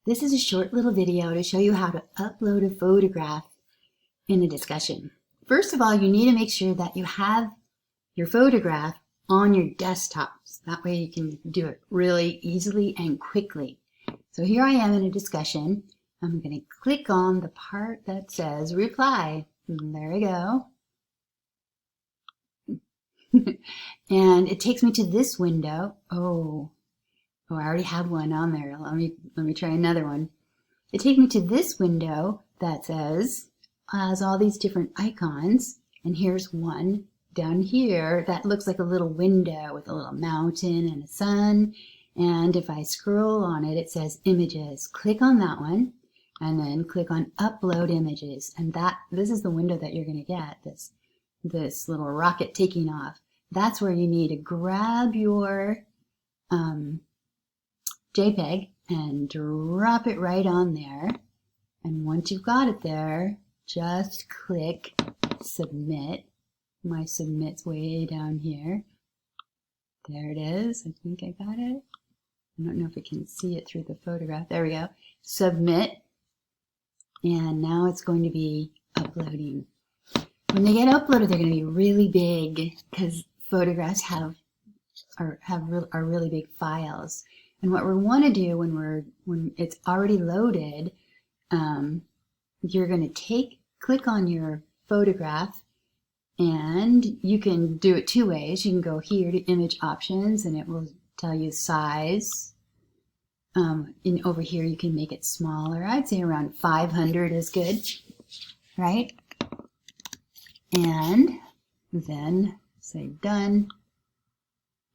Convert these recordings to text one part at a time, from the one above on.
This is a short little video to show you how to upload a photograph in a discussion. First of all, you need to make sure that you have your photograph on your desktops. That way you can do it really easily and quickly. So here I am in a discussion. I'm going to click on the part that says reply. And there we go. And it takes me to this window. Oh, I already had one on there. Let me try another one. It takes me to this window that says, has all these different icons. And here's one down here that looks like a little window with a little mountain and a sun. And if I scroll on it, it says images. Click on that one and then click on upload images. And this is the window that you're going to get, this little rocket taking off. That's where you need to grab your JPEG and drop it right on there. And once you've got it there, just click submit. My submit's way down here. There it is. I think I got it. I don't know if I can see it through the photograph. There we go. Submit. And now it's going to be uploading. When they get uploaded, they're going to be really big because photographs are really big files. And what we want to do when it's already loaded, you're going to click on your photograph, and you can do it two ways. You can go here to image options, and it will tell you size. And over here, you can make it smaller. I'd say around 500 is good, right? And then say done,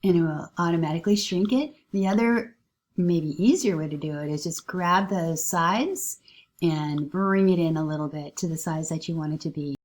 and it will automatically shrink it. The other, maybe easier way to do it is just grab the size and bring it in a little bit to the size that you want it to be.